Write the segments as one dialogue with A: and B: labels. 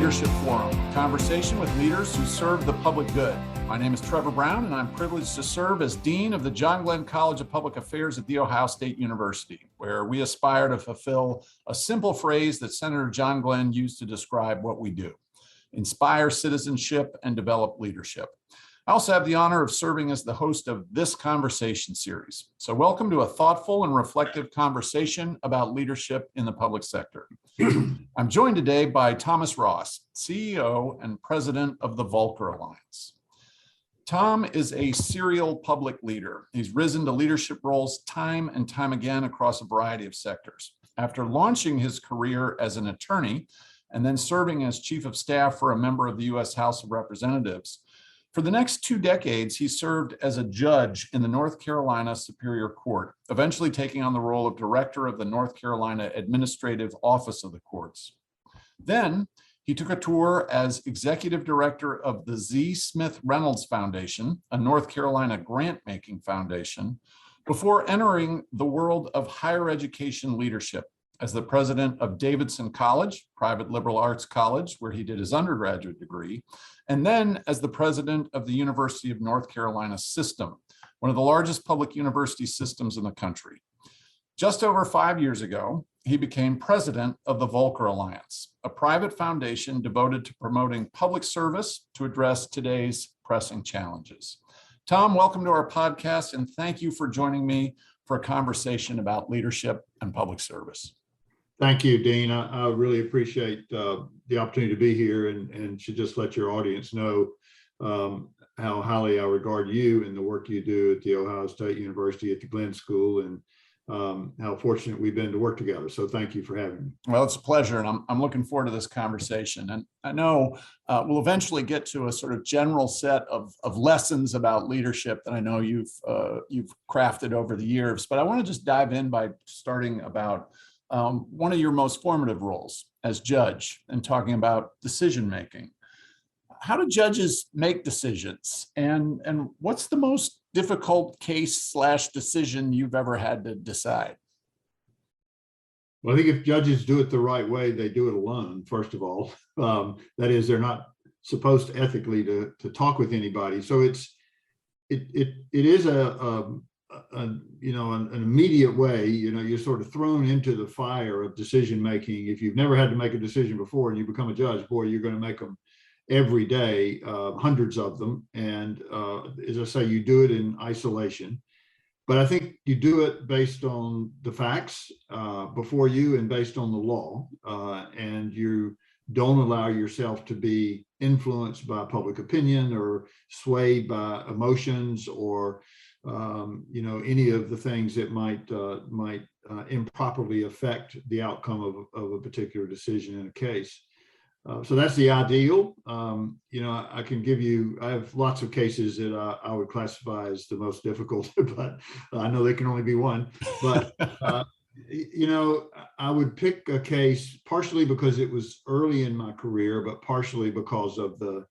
A: Leadership Forum, a conversation with leaders who serve the public good. My name is Trevor Brown, and I'm privileged to serve as Dean of the John Glenn College of Public Affairs at The Ohio State University, where we aspire to fulfill a simple phrase that Senator John Glenn used to describe what we do: inspire citizenship and develop leadership. I also have the honor of serving as the host of this conversation series. So welcome to a thoughtful and reflective conversation about leadership in the public sector. I'm joined today by Thomas Ross, CEO and President of the Volcker Alliance. Tom is a serial public leader. He's risen to leadership roles time and time again across a variety of sectors. After launching his career as an attorney and then serving as chief of staff for a member of the U.S. House of Representatives, for the next 2 decades, he served as a judge in the North Carolina Superior Court, eventually taking on the role of director of the North Carolina Administrative Office of the Courts. Then he took a tour as executive director of the Z. Smith Reynolds Foundation, a North Carolina grant-making foundation, before entering the world of higher education leadership as the president of Davidson College, private liberal arts college, where he did his undergraduate degree, and then as the president of the University of North Carolina System, one of the largest public university systems in the country. Just over 5 years ago, he became president of the Volcker Alliance, a private foundation devoted to promoting public service to address today's pressing challenges. Tom, welcome to our podcast, and thank you for joining me for a conversation about leadership and public service.
B: Thank you, Dean. I really appreciate the opportunity to be here and should just let your audience know how highly I regard you and the work you do at the Ohio State University at the Glenn School, and how fortunate we've been to work together. So thank you for having me.
A: Well, it's a pleasure, and I'm looking forward to this conversation. And I know we'll eventually get to a sort of general set of lessons about leadership that I know you've crafted over the years. But I want to just dive in by starting about one of your most formative roles as judge and talking about decision making. How do judges make decisions, and what's the most difficult case/decision you've ever had to decide?
B: Well, I think if judges do it the right way, they do it alone, first of all. That is, they're not supposed ethically to talk with anybody. So it is an immediate way. You're sort of thrown into the fire of decision making. If you've never had to make a decision before and you become a judge, boy, you're going to make them every day, hundreds of them. And as I say, you do it in isolation. But I think you do it based on the facts before you and based on the law. And you don't allow yourself to be influenced by public opinion or swayed by emotions or any of the things that might improperly affect the outcome of a particular decision in a case. So that's the ideal. I have lots of cases that I would classify as the most difficult, but I know there can only be one. But, I would pick a case partially because it was early in my career, but partially because of the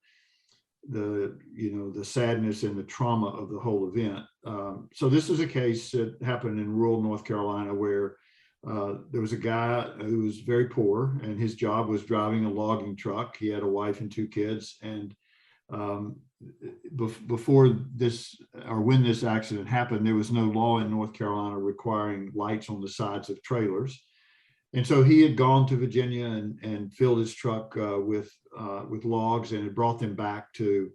B: sadness and the trauma of the whole event. So this is a case that happened in rural North Carolina where there was a guy who was very poor, and his job was driving a logging truck. He had a wife and 2 kids. And before this, or when this accident happened, there was no law in North Carolina requiring lights on the sides of trailers. And so he had gone to Virginia and filled his truck with logs and had brought them back to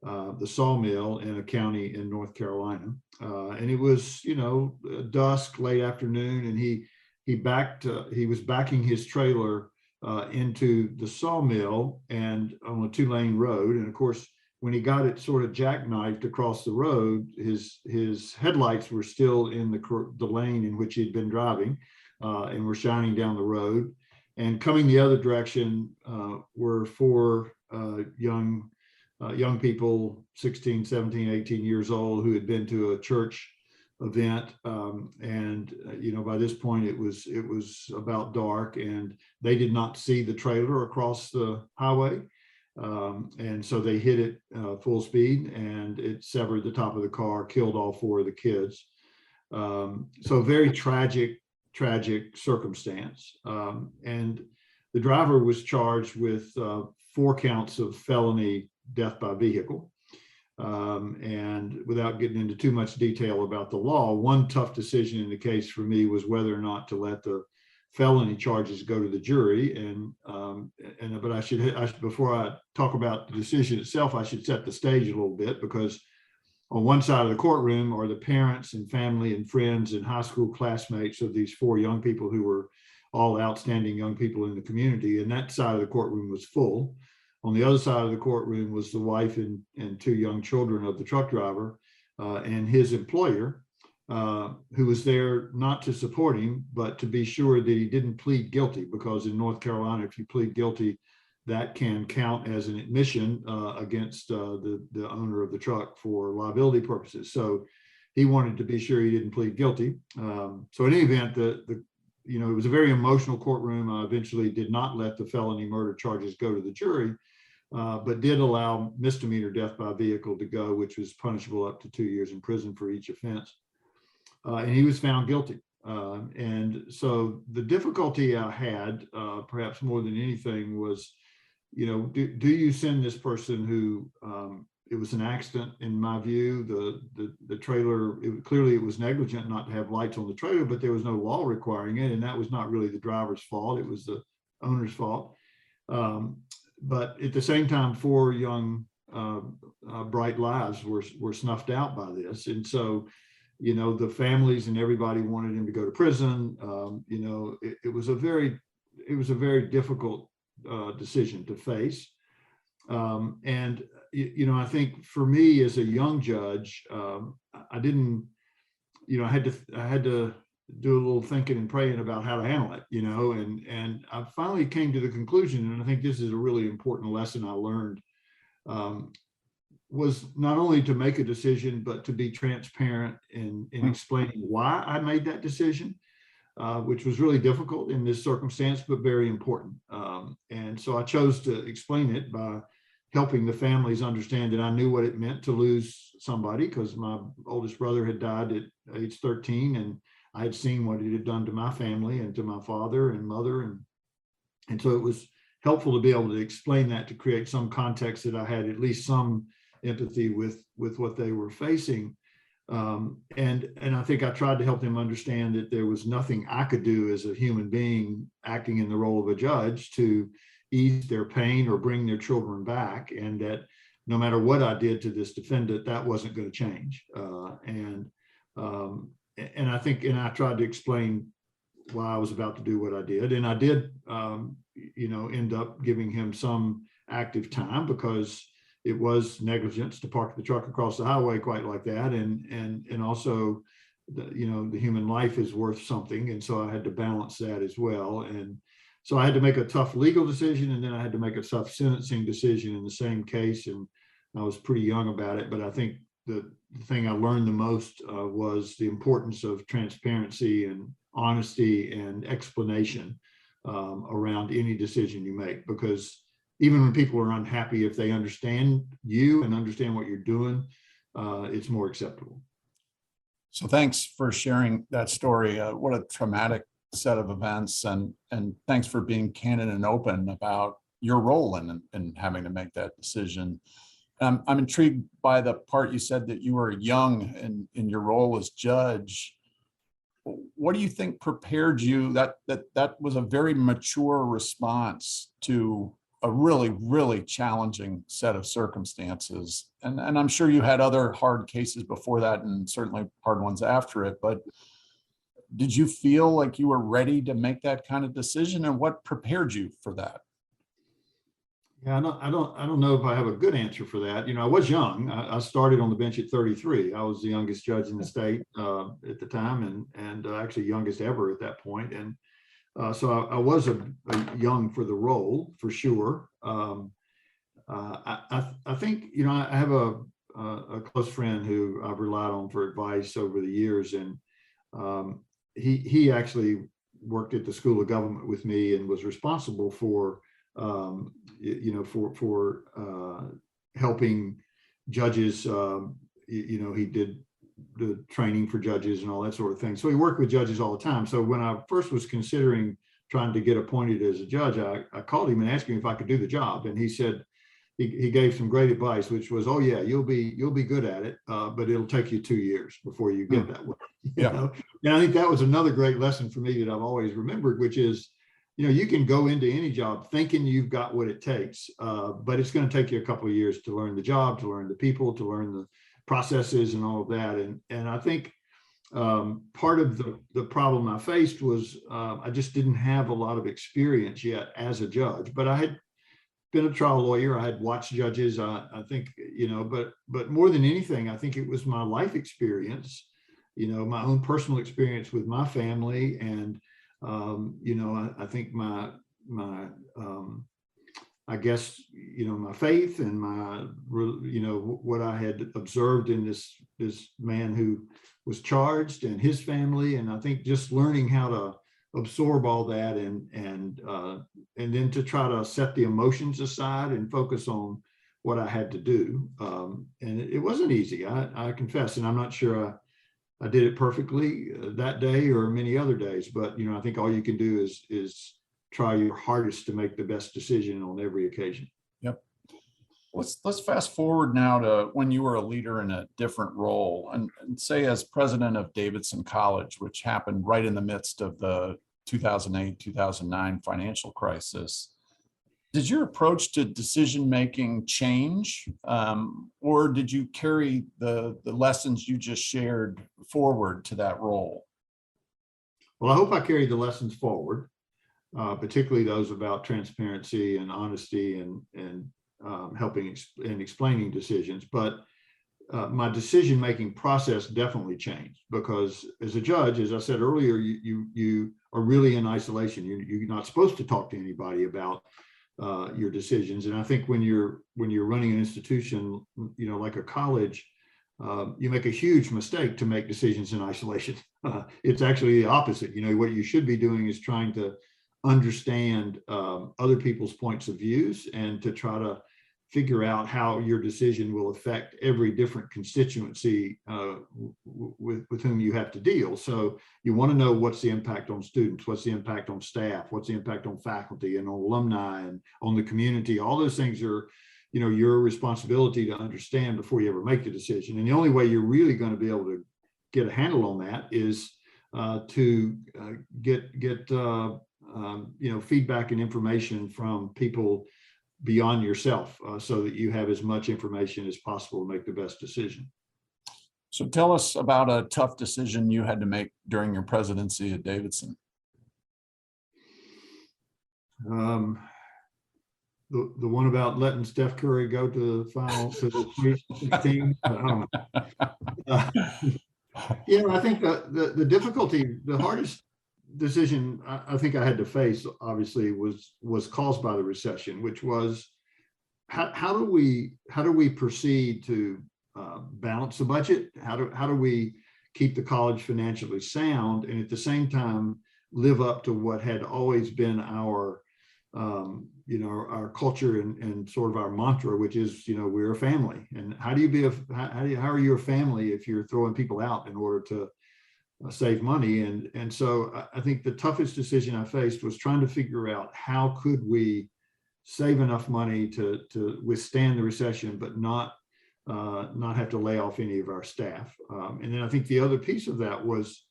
B: the sawmill in a county in North Carolina. And it was, dusk, late afternoon, and he was backing his trailer into the sawmill and on a 2-lane road. And of course, when he got it sort of jackknifed across the road, his headlights were still in the lane in which he'd been driving and were shining down the road. And coming the other direction were 4 young people, 16, 17, 18 years old, who had been to a church event. By this point it was about dark, and they did not see the trailer across the highway. And so they hit it full speed, and it severed the top of the car, killed all 4 of the kids. So very tragic circumstance. And the driver was charged with 4 counts of felony death by vehicle. And without getting into too much detail about the law, one tough decision in the case for me was whether or not to let the felony charges go to the jury. But I should, before I talk about the decision itself, I should set the stage a little bit, because on one side of the courtroom are the parents and family and friends and high school classmates of these 4 young people who were all outstanding young people in the community. And that side of the courtroom was full. On the other side of the courtroom was the wife and 2 young children of the truck driver and his employer, who was there not to support him, but to be sure that he didn't plead guilty, because in North Carolina, if you plead guilty, that can count as an admission against the owner of the truck for liability purposes. So he wanted to be sure he didn't plead guilty. So in any event, it was a very emotional courtroom. I eventually did not let the felony murder charges go to the jury, but did allow misdemeanor death by vehicle to go, which was punishable up to 2 years in prison for each offense. And he was found guilty. And so the difficulty I had, perhaps more than anything, was, do you send this person who, it was an accident in my view, the trailer, clearly it was negligent not to have lights on the trailer, but there was no law requiring it. And that was not really the driver's fault. It was the owner's fault. But at the same time, 4 young, bright lives were snuffed out by this. And so, the families and everybody wanted him to go to prison. It was a very difficult decision to face. I think for me as a young judge, I didn't, I had to do a little thinking and praying about how to handle it, and I finally came to the conclusion, and I think this is a really important lesson I learned, was not only to make a decision, but to be transparent in explaining why I made that decision, which was really difficult in this circumstance, but very important. And so I chose to explain it by helping the families understand that I knew what it meant to lose somebody, because my oldest brother had died at age 13, and I had seen what it had done to my family and to my father and mother. And so it was helpful to be able to explain that, to create some context that I had at least some empathy with what they were facing. And I think I tried to help them understand that there was nothing I could do as a human being acting in the role of a judge to ease their pain or bring their children back, and that no matter what I did to this defendant, that wasn't going to change. And I think, and I tried to explain why I was about to do what I did, and I did, end up giving him some active time, because it was negligence to park the truck across the highway quite like that, and also, the human life is worth something, and so I had to balance that as well. And so I had to make a tough legal decision, and then I had to make a tough sentencing decision in the same case, and I was pretty young about it. But I think the thing I learned the most was the importance of transparency and honesty and explanation around any decision you make, because even when people are unhappy, if they understand you and understand what you're doing, it's more acceptable.
A: So thanks for sharing that story. What a traumatic set of events, and thanks for being candid and open about your role in having to make that decision. I'm intrigued by the part you said that you were young in your role as judge. What do you think prepared you? That was a very mature response to a really, really challenging set of circumstances. And I'm sure you had other hard cases before that, and certainly hard ones after it, but did you feel like you were ready to make that kind of decision, and what prepared you for that?
B: Yeah, I don't know if I have a good answer for that. I was young. I started on the bench at 33. I was the youngest judge in the state at the time, and actually youngest ever at that point. And so I was a young for the role, for sure. I think, I have a close friend who I've relied on for advice over the years, and he actually worked at the School of Government with me and was responsible for helping judges. He did the training for judges and all that sort of thing. So he worked with judges all the time. So when I first was considering trying to get appointed as a judge, I called him and asked him if I could do the job. And he said, he gave some great advice, which was, oh yeah, you'll be good at it, but it'll take you 2 years before you get that way.
A: Yeah.
B: Know? And I think that was another great lesson for me that I've always remembered, which is, you can go into any job thinking you've got what it takes, but it's going to take you a couple of years to learn the job, to learn the people, to learn the processes and all of that. And I think part of the problem I faced was I just didn't have a lot of experience yet as a judge, but I had been a trial lawyer. I had watched judges. I think, but more than anything, I think it was my life experience, my own personal experience with my family. And, I think my I guess, my faith and my, what I had observed in this man who was charged and his family. And I think just learning how to absorb all that and then to try to set the emotions aside and focus on what I had to do. And it wasn't easy, I confess, and I'm not sure I did it perfectly that day or many other days, but I think all you can do is try your hardest to make the best decision on every occasion.
A: Yep. Let's fast forward now to when you were a leader in a different role, and say as president of Davidson College, which happened right in the midst of the 2008-2009 financial crisis. Did your approach to decision-making change, or did you carry the lessons you just shared forward to that role?
B: Well, I hope I carried the lessons forward, particularly those about transparency and honesty and helping and explaining decisions. But my decision-making process definitely changed, because as a judge, as I said earlier, you are really in isolation. You're not supposed to talk to anybody about your decisions. And I think when you're running an institution, like a college, you make a huge mistake to make decisions in isolation. It's actually the opposite. What you should be doing is trying to understand other people's points of views and to try to figure out how your decision will affect every different constituency with whom you have to deal. So you want to know what's the impact on students, what's the impact on staff, what's the impact on faculty and on alumni and on the community. All those things are, your responsibility to understand before you ever make the decision. And the only way you're really going to be able to get a handle on that is to get feedback and information from people beyond yourself, so that you have as much information as possible to make the best decision.
A: So tell us about a tough decision you had to make during your presidency at Davidson.
B: The one about letting Steph Curry go to the final, to the 2016. I think the difficulty, the hardest decision I think I had to face, obviously, was caused by the recession, which was how do we proceed to balance the budget? How do we keep the college financially sound and at the same time live up to what had always been our our culture and sort of our mantra, which is we're a family. And how are you a family if you're throwing people out in order to save money? And so I think the toughest decision I faced was trying to figure out how could we save enough money to withstand the recession, but not have to lay off any of our staff. And then I think the other piece of that was,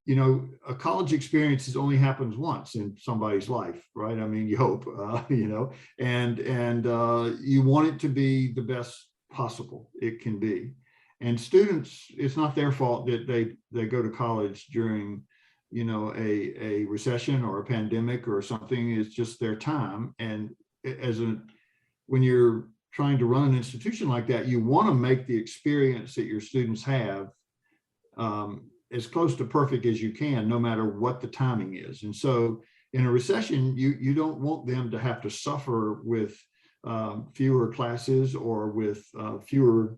B: a college experience only happens once in somebody's life, right? I mean, you hope, and you want it to be the best possible it can be. And students, it's not their fault that they go to college during, a recession or a pandemic or something. It's just their time. And when you're trying to run an institution like that, you want to make the experience that your students have as close to perfect as you can, no matter what the timing is. And so in a recession, you don't want them to have to suffer with fewer classes or with fewer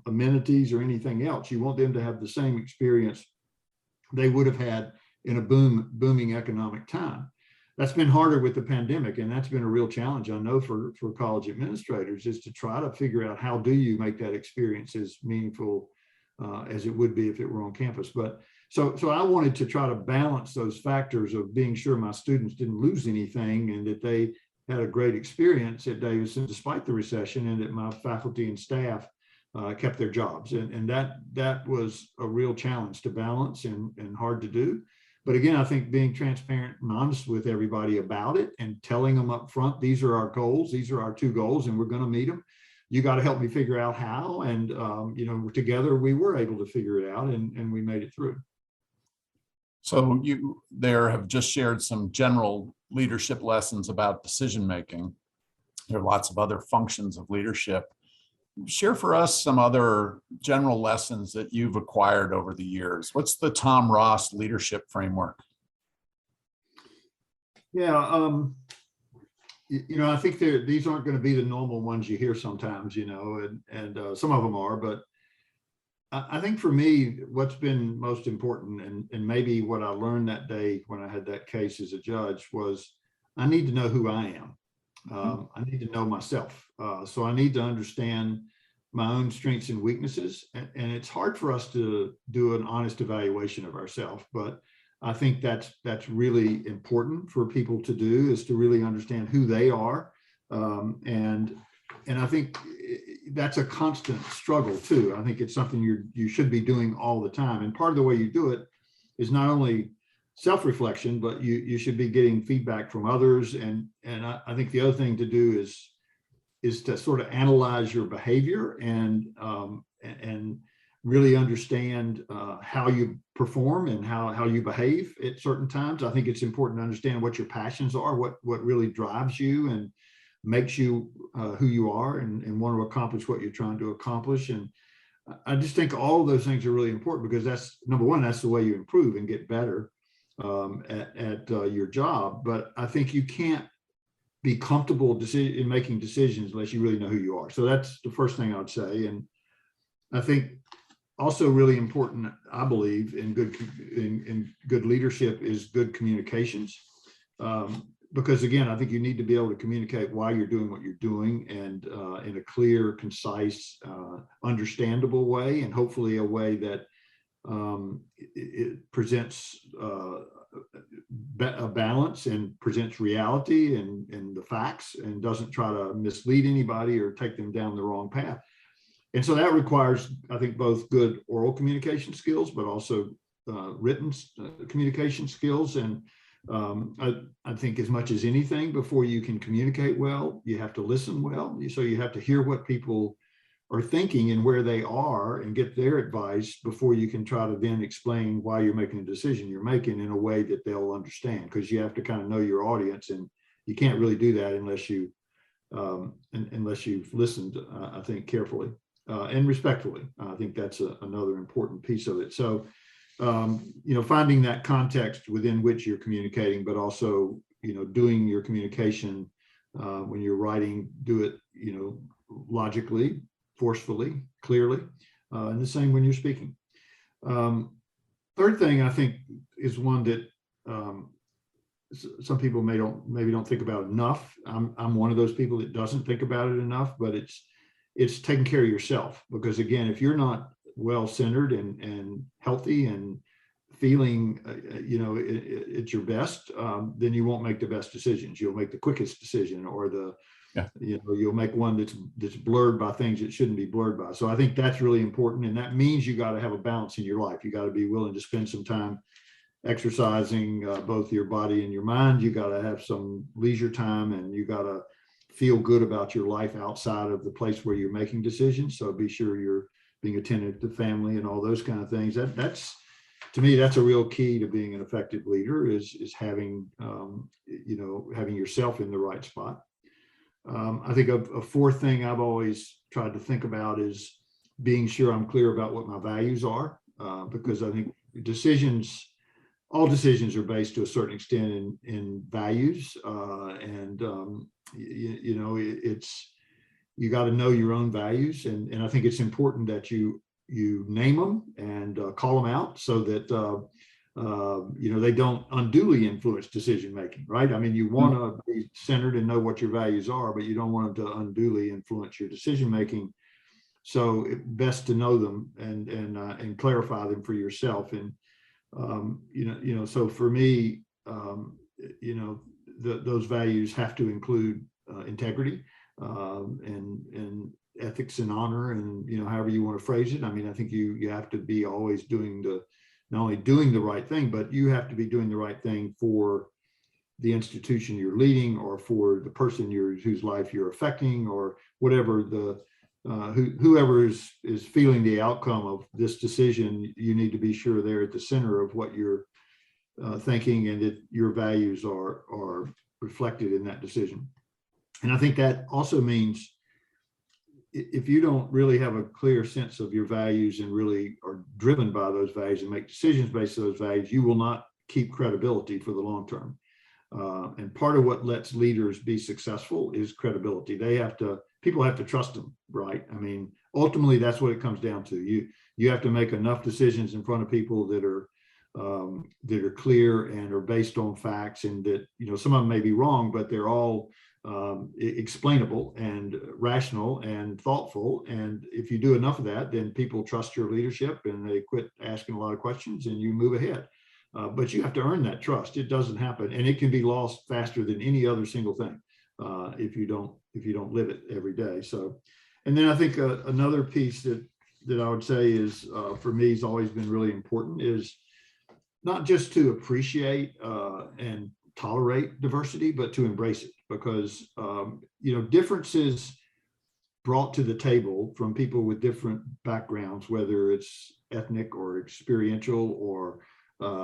B: amenities or anything else. You want them to have the same experience they would have had in a booming economic time. That's been harder with the pandemic, and that's been a real challenge, I know, for college administrators, is to try to figure out how do you make that experience as meaningful as it would be if it were on campus. But So I wanted to try to balance those factors of being sure my students didn't lose anything and that they had a great experience at Davidson despite the recession, and that my faculty and staff kept their jobs. And that was a real challenge to balance and hard to do. But again, I think being transparent and honest with everybody about it and telling them up front, these are our goals, these are our 2 goals, and we're going to meet them. You got to help me figure out how. And, together we were able to figure it out, and we made it through.
A: So you there have just shared some general leadership lessons about decision making. There are lots of other functions of leadership. Share for us some other general lessons that you've acquired over the years. What's the Tom Ross leadership framework?
B: Yeah, I think these aren't going to be the normal ones you hear sometimes, and some of them are, but I think for me, what's been most important, and maybe what I learned that day when I had that case as a judge, was I need to know who I am. I need to know myself. So I need to understand my own strengths and weaknesses. And it's hard for us to do an honest evaluation of ourselves, but I think that's really important for people to do, is to really understand who they are. And I think that's a constant struggle too. I think it's something you should be doing all the time. And part of the way you do it is not only self-reflection, but you should be getting feedback from others. And I think the other thing to do is to sort of analyze your behavior and really understand how you perform and how you behave at certain times. I think it's important to understand what your passions are, what really drives you and makes you who you are and want to accomplish what you're trying to accomplish. And I just think all of those things are really important, because that's, number one, that's the way you improve and get better at your job. But I think you can't be comfortable in making decisions unless you really know who you are. So that's the first thing I would say. And I think also really important, I believe, in good leadership is good communications. Because again, I think you need to be able to communicate why you're doing what you're doing, and in a clear, concise, understandable way, and hopefully a way that it presents a balance and presents reality and the facts, and doesn't try to mislead anybody or take them down the wrong path. And so that requires, I think, both good oral communication skills, but also written communication skills. And I think as much as anything, before you can communicate well, you have to listen well. So you have to hear what people are thinking and where they are and get their advice before you can try to then explain why you're making a decision you're making in a way that they'll understand, because you have to kind of know your audience, and you can't really do that unless you've listened, I think, carefully and respectfully. I think that's another important piece of it. So finding that context within which you're communicating, but also, doing your communication when you're writing, do it, logically, forcefully, clearly, and the same when you're speaking. Third thing I think is one that some people maybe don't think about enough. I'm one of those people that doesn't think about it enough, but it's taking care of yourself, because again, if you're not well-centered and healthy and feeling, at your best, then you won't make the best decisions. You'll make the quickest decision, or you'll make one that's blurred by things that shouldn't be blurred by. So I think that's really important. And that means you got to have a balance in your life. You got to be willing to spend some time exercising both your body and your mind. You got to have some leisure time, and you got to feel good about your life outside of the place where you're making decisions. So be sure you're being attentive to family and all those kind of things. That's, to me, that's a real key to being an effective leader, is having, having yourself in the right spot. I think a fourth thing I've always tried to think about is being sure I'm clear about what my values are, because I think all decisions are based to a certain extent in values, and you got to know your own values, and I think it's important that you name them and call them out, so that they don't unduly influence decision making, right? I mean, you want to be centered and know what your values are, but you don't want them to unduly influence your decision making. So it's best to know them and clarify them for yourself. And So for me, those values have to include integrity and ethics and honor, and however you want to phrase it. I mean, I think you have to be always not only doing the right thing, but you have to be doing the right thing for the institution you're leading, or for the person whose life you're affecting, or whatever whoever is feeling the outcome of this decision. You need to be sure they're at the center of what you're thinking, and that your values are reflected in that decision. And I think that also means if you don't really have a clear sense of your values and really are driven by those values and make decisions based on those values, you will not keep credibility for the long term. And part of what lets leaders be successful is credibility. People have to trust them, right? I mean, ultimately, that's what it comes down to. You have to make enough decisions in front of people that are clear and are based on facts, and that some of them may be wrong, but they're all explainable and rational and thoughtful. And if you do enough of that, then people trust your leadership and they quit asking a lot of questions, and you move ahead. But you have to earn that trust. It doesn't happen, and it can be lost faster than any other single thing if you don't live it every day. So, and then I think another piece that I would say is for me has always been really important is not just to appreciate and tolerate diversity, but to embrace it, because differences brought to the table from people with different backgrounds, whether it's ethnic or experiential or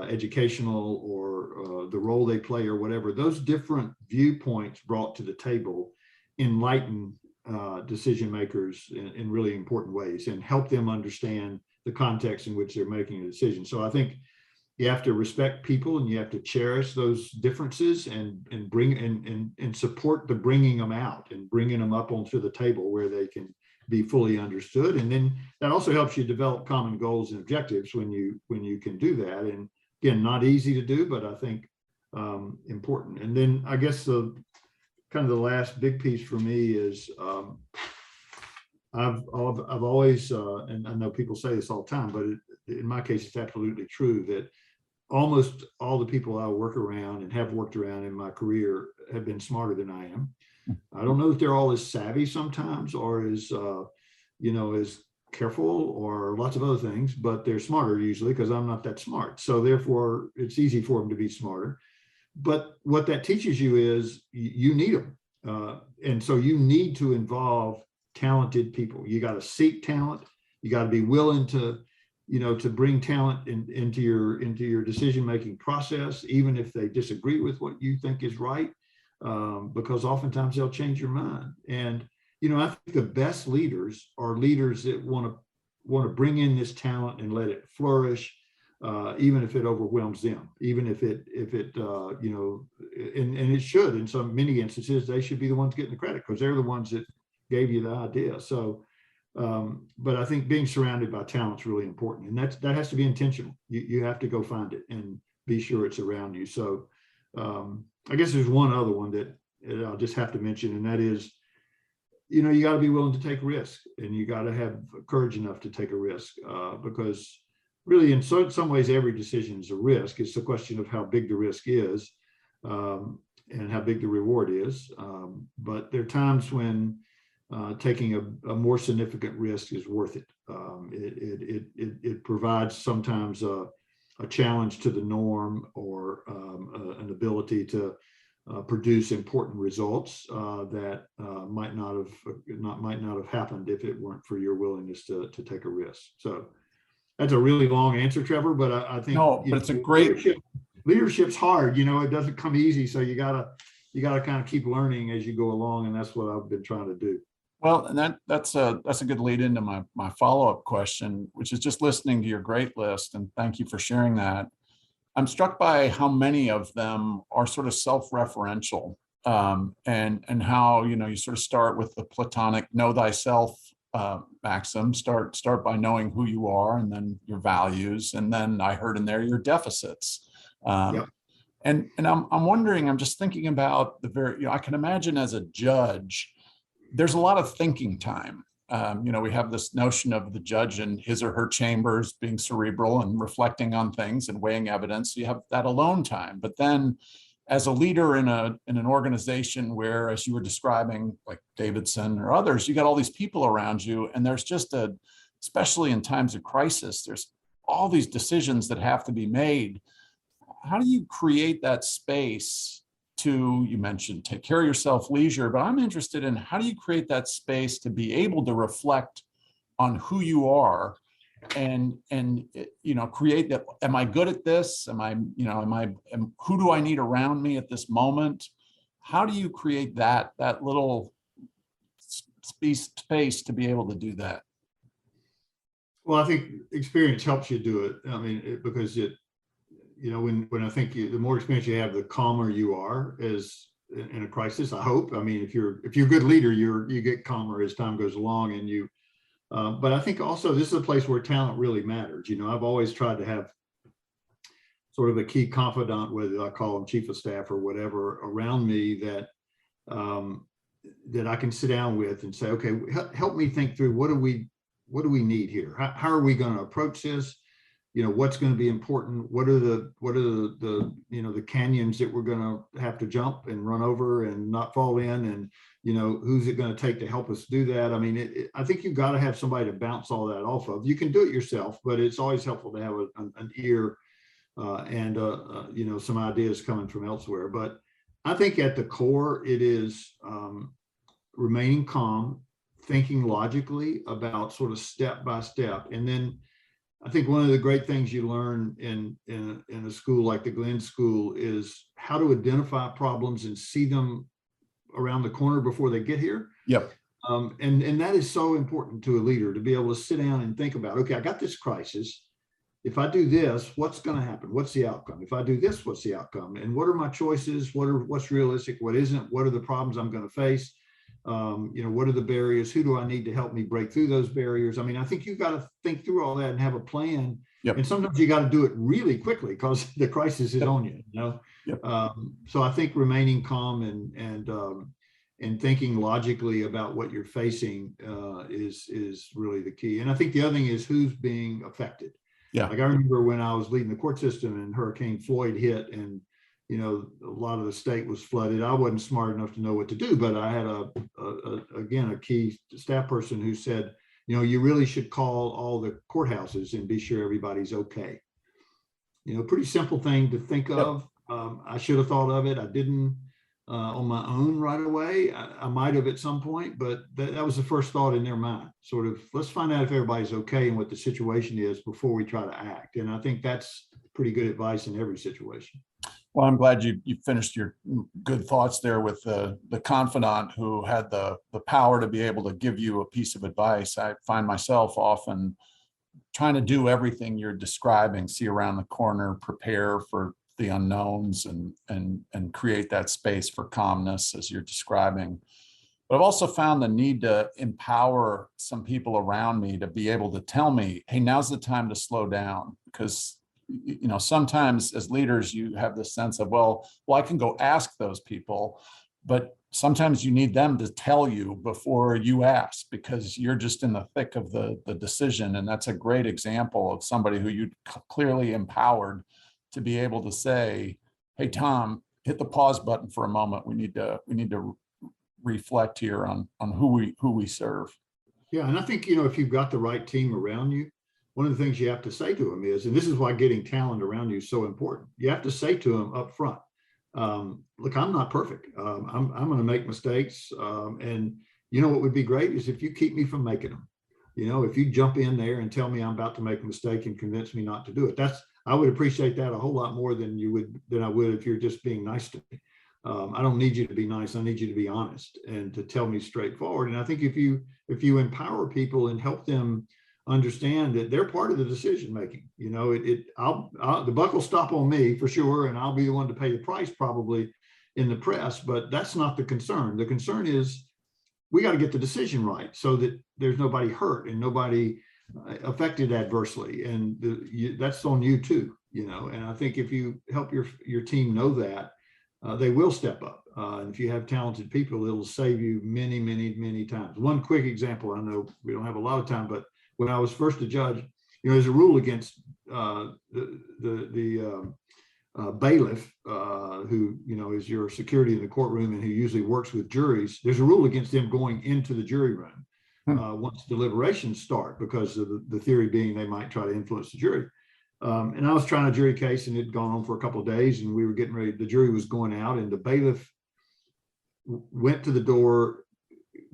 B: educational or the role they play or whatever, those different viewpoints brought to the table enlighten decision makers in really important ways and help them understand the context in which they're making a decision. So I think you have to respect people, and you have to cherish those differences and bring and support the bringing them out and bringing them up onto the table where they can be fully understood. And then that also helps you develop common goals and objectives when you can do that. And again, not easy to do, but I think important. And then I guess the last big piece for me is I've always, and I know people say this all the time, but in my case, it's absolutely true that almost all the people I work around and have worked around in my career have been smarter than I am. I don't know that they're all as savvy sometimes, or as as careful, or lots of other things, but they're smarter usually, because I'm not that smart. So therefore, it's easy for them to be smarter. But what that teaches you is you need them, and so you need to involve talented people. You got to seek talent. You got to be willing to bring talent into your decision-making process, even if they disagree with what you think is right, because oftentimes they'll change your mind. And, I think the best leaders are leaders that want to bring in this talent and let it flourish, even if it overwhelms them, even if it and it should, in many instances, they should be the ones getting the credit, because they're the ones that gave you the idea. So, but I think being surrounded by talent is really important, and that has to be intentional. You have to go find it and be sure it's around you. So I guess there's one other one that I'll just have to mention, and that is, you got to be willing to take risks, and you got to have courage enough to take a risk, because really in some ways every decision is a risk. It's a question of how big the risk is and how big the reward is. But there are times when taking a more significant risk is worth it. It provides sometimes a challenge to the norm, or an ability to produce important results that might not have happened if it weren't for your willingness to take a risk. So that's a really long answer, Trevor, but I think
A: but it's a great
B: leadership's hard. It doesn't come easy, so you gotta kind of keep learning as you go along, and that's what I've been trying to do.
A: Well, and that's a good lead into my follow-up question, which is just listening to your great list, and thank you for sharing that. I'm struck by how many of them are sort of self-referential, and how you sort of start with the Platonic "know thyself" maxim. Start by knowing who you are, and then your values, and then I heard in there your deficits.
B: Yep.
A: And I'm wondering. I'm just thinking about I can imagine as a judge, there's a lot of thinking time. We have this notion of the judge in his or her chambers being cerebral and reflecting on things and weighing evidence. You have that alone time. But then as a leader in an organization where, as you were describing, like Davidson or others, you got all these people around you, and there's just especially in times of crisis, there's all these decisions that have to be made. How do you create that space to, you mentioned take care of yourself, leisure, but I'm interested in how do you create that space to be able to reflect on who you are and create that. Am I good at this? Who do I need around me at this moment? How do you create that little space to be able to do that?
B: Well, I think experience helps you do it. I mean, because when I think the more experience you have, the calmer you are as in a crisis. I hope. I mean, if you're a good leader, you get calmer as time goes along, and you. But I think also this is a place where talent really matters. I've always tried to have sort of a key confidant, whether I call him chief of staff or whatever, around me that I can sit down with and say, okay, help me think through what do we need here? How are we going to approach this? What's going to be important? What are the canyons that we're going to have to jump and run over and not fall in? And, who's it going to take to help us do that? I mean, I think you've got to have somebody to bounce all that off of. You can do it yourself, but it's always helpful to have an ear and some ideas coming from elsewhere. But I think at the core, it is remaining calm, thinking logically about sort of step by step. And then I think one of the great things you learn in a school like the Glenn School is how to identify problems and see them around the corner before they get here.
A: Yep.
B: And that is so important to a leader, to be able to sit down and think about, okay, I got this crisis. If I do this, what's going to happen? What's the outcome? If I do this, what's the outcome? And what are my choices? What's realistic? What isn't? What are the problems I'm going to face? What are the barriers? Who do I need to help me break through those barriers? I mean, I think you've got to think through all that and have a plan.
A: Yep.
B: And sometimes you got to do it really quickly because the crisis is on you.
A: Yep.
B: So I think remaining calm and thinking logically about what you're facing is really the key. And I think the other thing is who's being affected.
A: Yeah.
B: Like I remember when I was leading the court system and Hurricane Floyd hit, and a lot of the state was flooded. I wasn't smart enough to know what to do, but I had a key staff person who said, you really should call all the courthouses and be sure everybody's okay. Pretty simple thing to think of. I should have thought of it. I didn't on my own right away. I might have at some point, but that was the first thought in their mind. Sort of, let's find out if everybody's okay and what the situation is before we try to act. And I think that's pretty good advice in every situation.
A: Well, I'm glad you finished your good thoughts there with the confidant who had the power to be able to give you a piece of advice. I find myself often trying to do everything you're describing, see around the corner, prepare for the unknowns and create that space for calmness as you're describing. But I've also found the need to empower some people around me to be able to tell me, hey, now's the time to slow down, because sometimes as leaders, you have this sense of, well, I can go ask those people, but sometimes you need them to tell you before you ask, because you're just in the thick of the decision. And that's a great example of somebody who you clearly empowered to be able to say, hey, Tom, hit the pause button for a moment. We need to reflect here on who we serve.
B: Yeah. And I think, if you've got the right team around you, one of the things you have to say to them is, and this is why getting talent around you is so important. You have to say to them up front, look, I'm not perfect. I'm going to make mistakes. And what would be great is if you keep me from making them. If you jump in there and tell me I'm about to make a mistake and convince me not to do it, I would appreciate that a whole lot more than I would if you're just being nice to me. I don't need you to be nice. I need you to be honest and to tell me straightforward. And I think if you empower people and help them understand that they're part of the decision making, the buck will stop on me for sure, and I'll be the one to pay the price probably in the press. But that's not the concern. The concern is we got to get the decision right so that there's nobody hurt and nobody affected adversely, and that's on you too. And I think if you help your team know that, they will step up. And if you have talented people, it'll save you many, many, many times. One quick example, I know we don't have a lot of time, but when I was first a judge, there's a rule against the bailiff, who is your security in the courtroom and who usually works with juries. There's a rule against them going into the jury room once deliberations start, because of the theory being they might try to influence the jury. And I was trying a jury case, and it had gone on for a couple of days, and we were getting ready. The jury was going out, and the bailiff went to the door.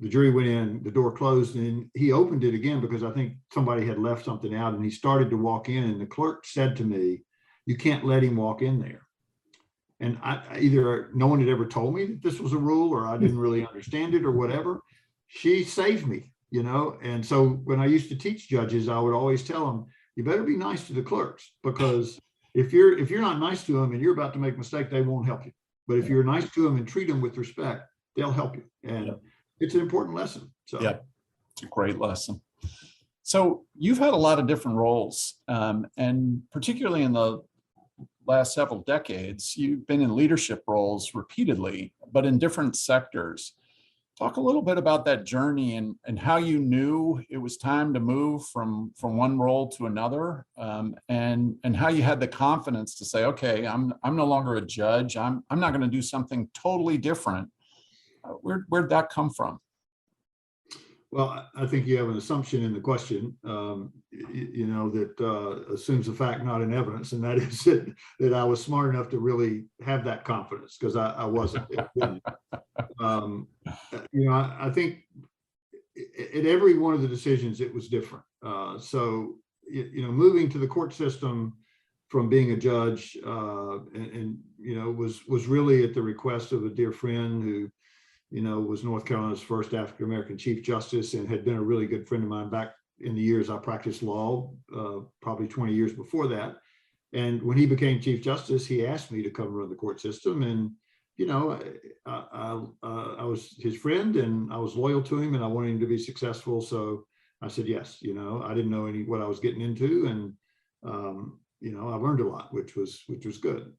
B: The jury went in, the door closed, and he opened it again because I think somebody had left something out, and he started to walk in, and the clerk said to me, "You can't let him walk in there." And either no one had ever told me that this was a rule, or I didn't really understand it, or whatever. She saved me, And so when I used to teach judges, I would always tell them, you better be nice to the clerks, because if you're not nice to them and you're about to make a mistake, they won't help you. But if you're nice to them and treat them with respect, they'll help you. And it's an important lesson. So
A: yeah, it's a great lesson. So you've had a lot of different roles, and particularly in the last several decades, you've been in leadership roles repeatedly, but in different sectors. Talk a little bit about that journey and how you knew it was time to move from one role to another, and how you had the confidence to say, okay, I'm no longer a judge. I'm not going to do something totally different. Where'd that come from?
B: Well, I think you have an assumption in the question, that assumes a fact, not an evidence, and that is that I was smart enough to really have that confidence, because I wasn't. I think at every one of the decisions, it was different. So moving to the court system from being a judge, was really at the request of a dear friend who, was North Carolina's first African-American Chief Justice, and had been a really good friend of mine back in the years I practiced law, probably 20 years before that. And when he became Chief Justice, he asked me to come run the court system. And, I was his friend, and I was loyal to him, and I wanted him to be successful. So I said, yes. I didn't know what I was getting into. And, I learned a lot, which was good.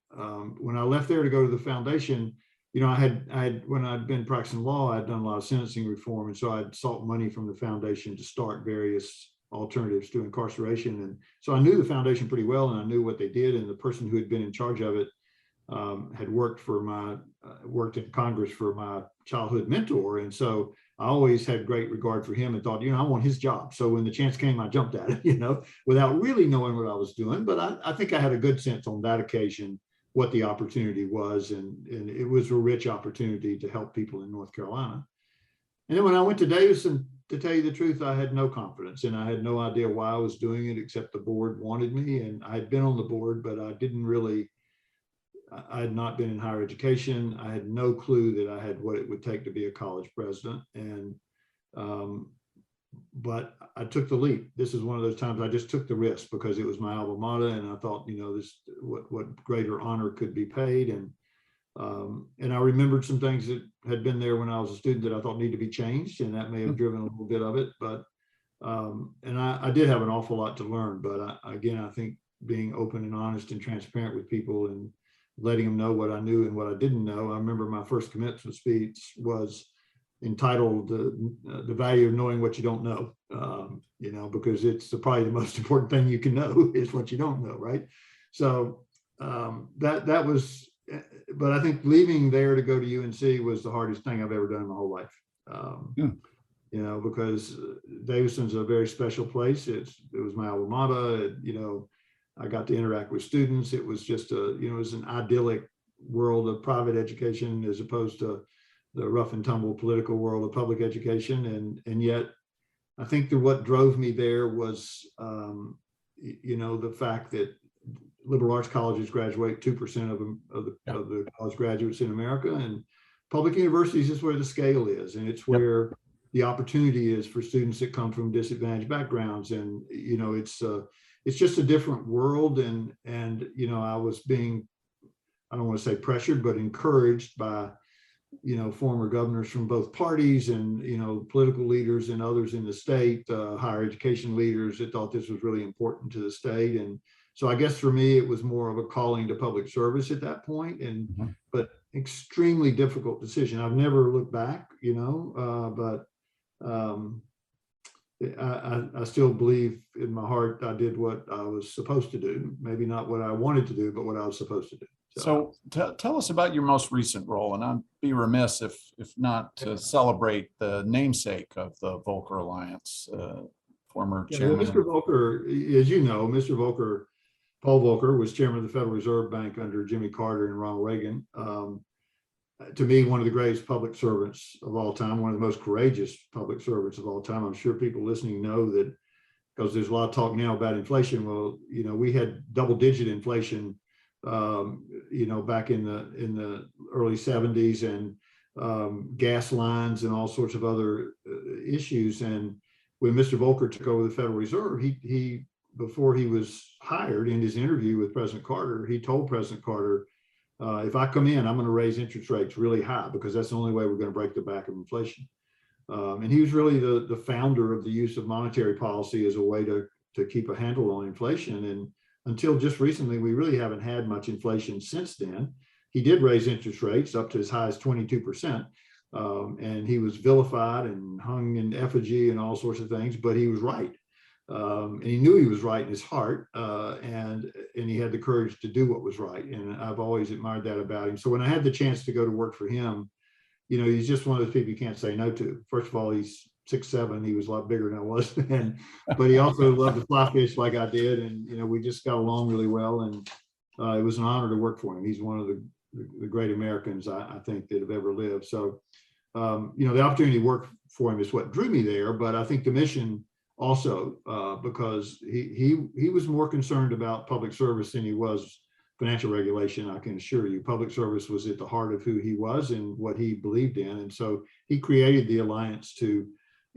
B: When I left there to go to the foundation, I had when I'd been practicing law, I'd done a lot of sentencing reform. And so I'd sought money from the foundation to start various alternatives to incarceration. And so I knew the foundation pretty well, and I knew what they did. And the person who had been in charge of it had worked in Congress for my childhood mentor. And so I always had great regard for him and thought, I want his job. So when the chance came, I jumped at it, without really knowing what I was doing. But I think I had a good sense on that occasion what the opportunity was. And it was a rich opportunity to help people in North Carolina. And then when I went to Davidson, to tell you the truth, I had no confidence, and I had no idea why I was doing it, except the board wanted me. And I had been on the board, but I had not been in higher education. I had no clue that I had what it would take to be a college president. And, but I took the leap. This is one of those times I just took the risk because it was my alma mater. And I thought, what greater honor could be paid. And I remembered some things that had been there when I was a student that I thought needed to be changed. And that may have driven a little bit of it, but, and I did have an awful lot to learn, but I think being open and honest and transparent with people and letting them know what I knew and what I didn't know. I remember my first commencement speech was entitled "The Value of Knowing What You Don't Know," because it's probably the most important thing you can know is what you don't know, right? So that was, but I think leaving there to go to UNC was the hardest thing I've ever done in my whole life. Because Davidson's a very special place. It was my alma mater. I got to interact with students. It was just it was an idyllic world of private education as opposed to the rough and tumble political world of public education. And yet I think that what drove me there was, the fact that liberal arts colleges graduate 2% of the college graduates in America, and public universities is where the scale is. And it's where the opportunity is for students that come from disadvantaged backgrounds. And, it's just a different world. And I was being, I don't want to say pressured, but encouraged by, former governors from both parties and, political leaders and others in the state, higher education leaders that thought this was really important to the state. And so I guess for me, it was more of a calling to public service at that point. And, but extremely difficult decision. I've never looked back, but I still believe in my heart I did what I was supposed to do. Maybe not what I wanted to do, but what I was supposed to do.
A: So tell us about your most recent role, and I'd be remiss if not to celebrate the namesake of the Volcker Alliance, former chairman.
B: Well, Mr. Volcker, as you know, Mr. Volcker, Paul Volcker, was chairman of the Federal Reserve Bank under Jimmy Carter and Ronald Reagan. To me, one of the greatest public servants of all time, one of the most courageous public servants of all time. I'm sure people listening know that, because there's a lot of talk now about inflation. Well, we had double-digit inflation, back in the early 70s, and gas lines and all sorts of other issues. And when Mr. Volcker took over the Federal Reserve, he before he was hired, in his interview with President Carter, he told President Carter, if I come in, I'm going to raise interest rates really high, because that's the only way we're going to break the back of inflation. And he was really the founder of the use of monetary policy as a way to keep a handle on inflation. And until just recently, we really haven't had much inflation since then. He did raise interest rates up to as high as 22%. And he was vilified and hung in effigy and all sorts of things, but he was right. And he knew he was right in his heart, and he had the courage to do what was right. And I've always admired that about him. So when I had the chance to go to work for him, he's just one of those people you can't say no to. First of all, he's 6'7". He was a lot bigger than I was, but he also loved to fly fish like I did, and we just got along really well. And it was an honor to work for him. He's one of the great Americans I think that have ever lived. So the opportunity to work for him is what drew me there. But I think the mission also, because he was more concerned about public service than he was financial regulation. I can assure you, public service was at the heart of who he was and what he believed in. And so he created the Alliance to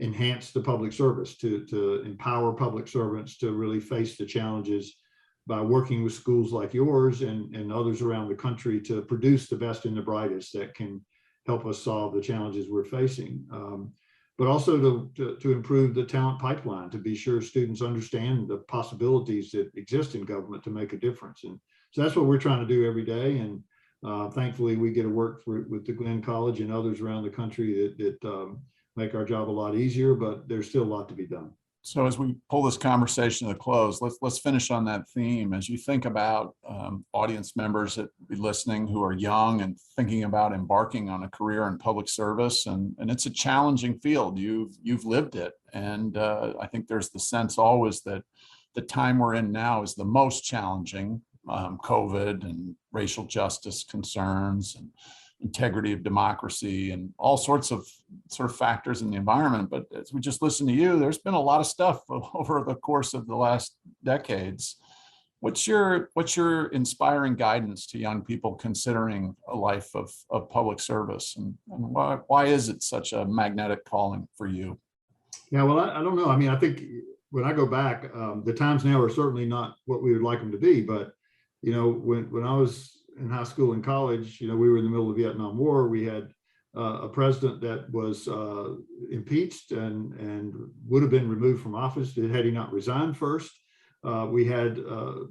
B: enhance the public service, to empower public servants to really face the challenges by working with schools like yours and others around the country to produce the best and the brightest that can help us solve the challenges we're facing. But also to improve the talent pipeline, to be sure students understand the possibilities that exist in government to make a difference. And so that's what we're trying to do every day. And thankfully, we get to work with the Glenn College and others around the country that make our job a lot easier, but there's still a lot to be done.
A: So as we pull this conversation to a close, let's finish on that theme. As you think about audience members that be listening who are young and thinking about embarking on a career in public service, and it's a challenging field. You've lived it, and I think there's the sense always that the time we're in now is the most challenging. COVID and racial justice concerns and integrity of democracy and all sorts of sort of factors in the environment. But as we just listened to you, there's been a lot of stuff over the course of the last decades. What's your inspiring guidance to young people considering a life of public service, and why is it such a magnetic calling for you?
B: Yeah, well, I don't know. I mean, I think when I go back, the times now are certainly not what we would like them to be. But when I was in high school and college, we were in the middle of the Vietnam War. We had a president that was impeached and would have been removed from office had he not resigned first. We had,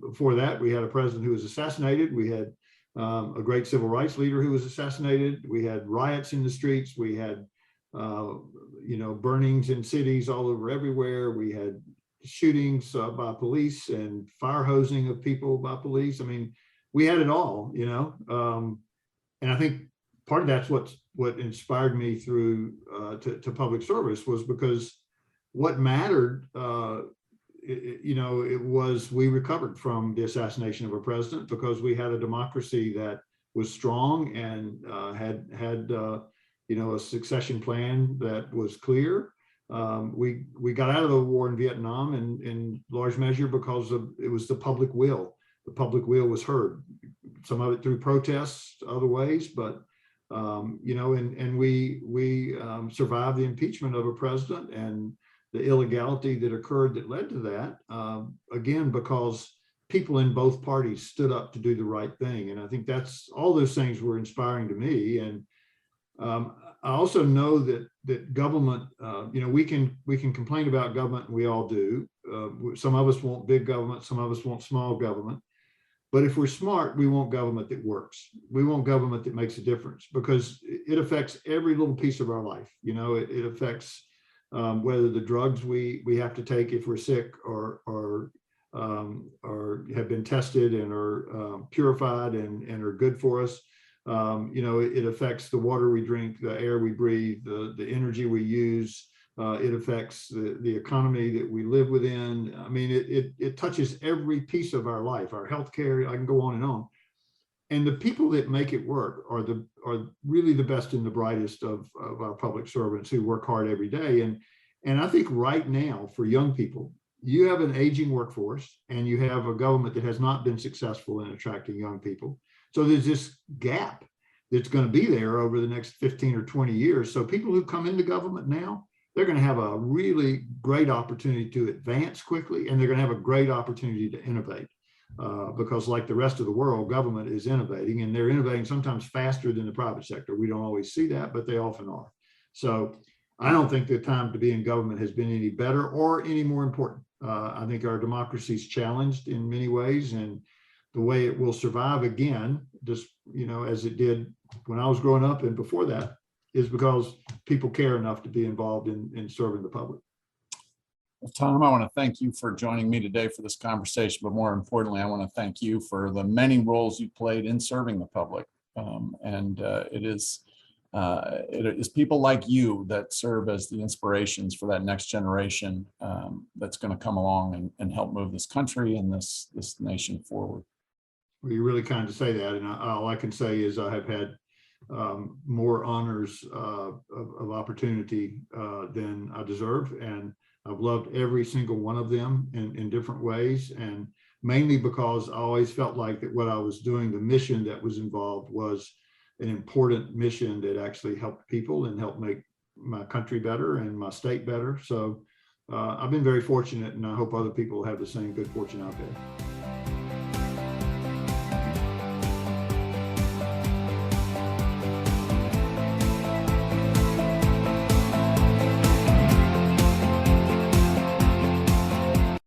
B: before that, we had a president who was assassinated. We had a great civil rights leader who was assassinated. We had riots in the streets. We had, burnings in cities all over everywhere. We had shootings by police and fire hosing of people by police. I mean, we had it all, and I think part of that's what inspired me through to public service, was because what mattered, it was we recovered from the assassination of a president because we had a democracy that was strong and had a succession plan that was clear. We got out of the war in Vietnam in large measure because it was the public will. The public will was heard, some of it through protests, other ways, but and we survived the impeachment of a president and the illegality that occurred that led to that, again, because people in both parties stood up to do the right thing. And I think that's all those things were inspiring to me. And I also know that government, we can complain about government, and we all do. Some of us want big government, some of us want small government. But if we're smart, we want government that works. We want government that makes a difference, because it affects every little piece of our life. You know, it affects whether the drugs we have to take if we're sick or have been tested and are purified and are good for us. You know, it affects the water we drink, the air we breathe, the energy we use. It affects the economy that we live within. I mean, it touches every piece of our life, our healthcare. I can go on and on. And the people that make it work are really the best and the brightest of our public servants who work hard every day. And I think right now for young people, you have an aging workforce and you have a government that has not been successful in attracting young people. So there's this gap that's going to be there over the next 15 or 20 years. So people who come into government now, they're going to have a really great opportunity to advance quickly, and they're going to have a great opportunity to innovate. Because like the rest of the world, government is innovating, and they're innovating sometimes faster than the private sector. We don't always see that, but they often are. So I don't think the time to be in government has been any better or any more important. I think our democracy is challenged in many ways, and the way it will survive again, just, you know, as it did when I was growing up and before that, is because people care enough to be involved in serving the public.
A: Well, Tom, I want to thank you for joining me today for this conversation, but more importantly, I want to thank you for the many roles you played in serving the public. It is people like you that serve as the inspirations for that next generation that's going to come along and help move this country and this nation forward.
B: Well, you're really kind to say that, and all I can say is I have had more honors of opportunity than I deserve, and I've loved every single one of them in different ways, and mainly because I always felt like that what I was doing, the mission that was involved, was an important mission that actually helped people and helped make my country better and my state better. So I've been very fortunate, and I hope other people have the same good fortune I've had.